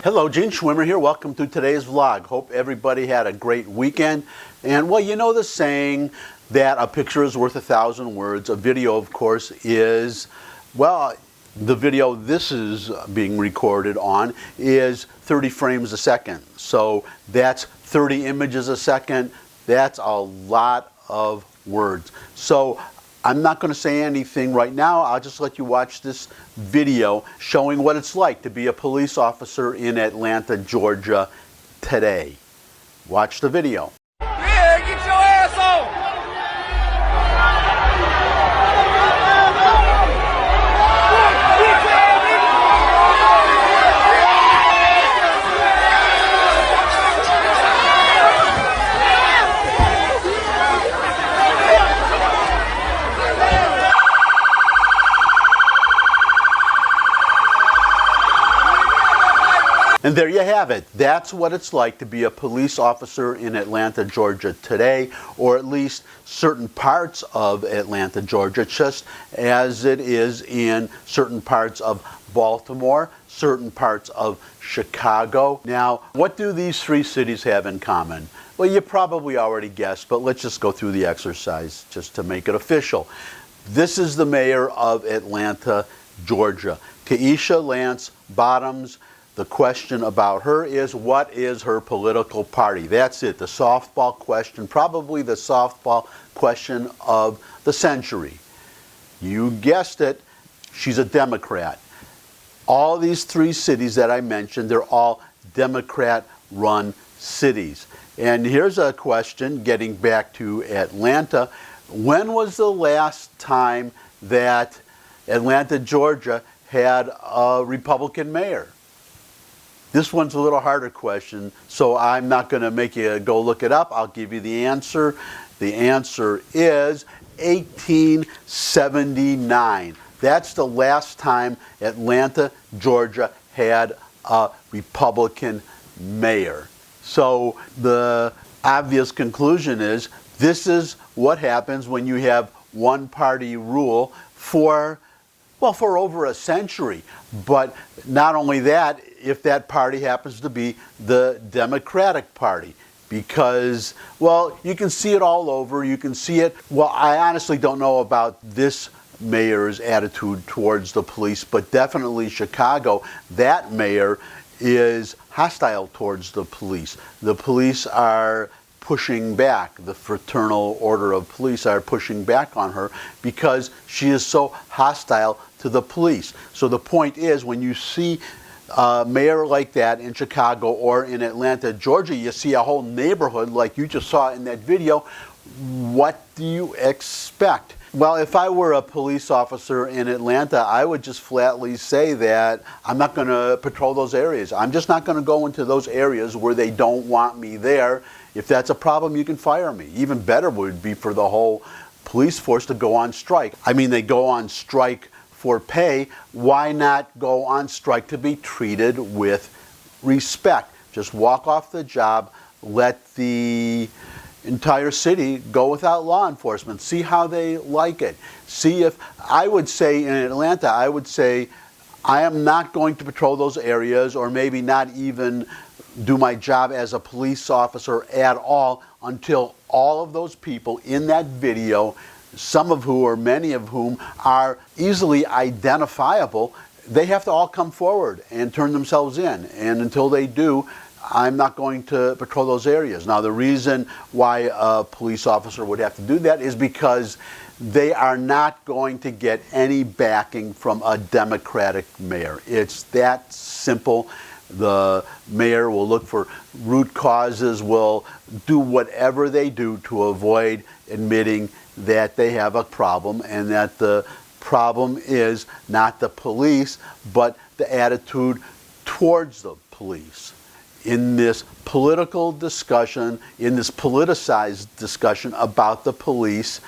Hello, Gene Schwimmer here. Welcome to today's vlog. Hope everybody had a great weekend. And well, you know the saying that a picture is worth 1,000 words. A video, of course, is, well, the video this is being recorded on is 30 frames a second. So that's 30 images a second. That's a lot of words. So I'm not going to say anything right now. I'll just let you watch this video showing what it's like to be a police officer in Atlanta, Georgia today. Watch the video. Yeah, get your ass on! And there you have it. That's what it's like to be a police officer in Atlanta, Georgia today, or at least certain parts of Atlanta, Georgia, just as it is in certain parts of Baltimore, certain parts of Chicago. Now, what do these three cities have in common? Well, you probably already guessed, but let's just go through the exercise just to make it official. This is the mayor of Atlanta, Georgia, Keisha Lance Bottoms. The question about her is, what is her political party? That's it, the softball question, probably the softball question of the century. You guessed it, she's a Democrat. All these three cities that I mentioned, they're all Democrat-run cities. And here's a question, getting back to Atlanta. When was the last time that Atlanta, Georgia had a Republican mayor? This one's a little harder question, so I'm not going to make you go look it up. I'll give you the answer. The answer is 1879. That's the last time Atlanta, Georgia had a Republican mayor. So the obvious conclusion is this is what happens when you have one-party rule for over a century. But not only that, if that party happens to be the Democratic Party. Because, well, you can see it all over. You can see it. Well, I honestly don't know about this mayor's attitude towards the police, but definitely Chicago, that mayor is hostile towards the police. The police are pushing back. The Fraternal Order of Police are pushing back on her because she is so hostile to the police. So the point is, when you see a mayor like that in Chicago or in Atlanta, Georgia, you see a whole neighborhood like you just saw in that video. What do you expect? Well, if I were a police officer in Atlanta, I would just flatly say that I'm not going to patrol those areas. I'm just not going to go into those areas where they don't want me there. If that's a problem, you can fire me. Even better would be for the whole police force to go on strike. I mean, they go on strike for pay. Why not go on strike to be treated with respect? Just walk off the job, let the entire city go without law enforcement. See how they like it. See if, I would say in Atlanta, I would say I am not going to patrol those areas, or maybe not even do my job as a police officer at all, until all of those people in that video, some of whom or many of whom are easily identifiable, they have to all come forward and turn themselves in. And until they do, I'm not going to patrol those areas. Now, the reason why a police officer would have to do that is because they are not going to get any backing from a Democratic mayor. It's that simple. The mayor will look for root causes, will do whatever they do to avoid admitting that they have a problem, and that the problem is not the police, but the attitude towards the police. In this political discussion, in this politicized discussion about the police,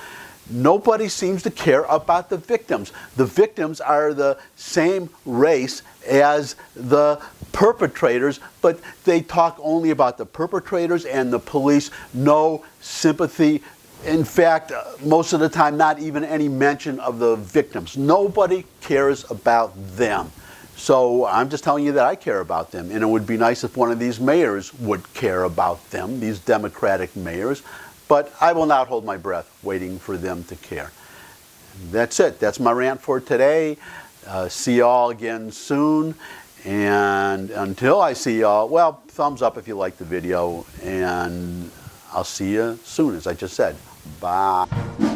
nobody seems to care about the victims. The victims are the same race as the perpetrators, but they talk only about the perpetrators and the police. No sympathy. In fact, most of the time, not even any mention of the victims. Nobody cares about them. So I'm just telling you that I care about them, and it would be nice if one of these mayors would care about them, these Democratic mayors, but I will not hold my breath waiting for them to care. That's it. That's my rant for today. See y'all again soon, and until I see y'all, well, thumbs up if you like the video, and I'll see you soon, as I just said. Bye.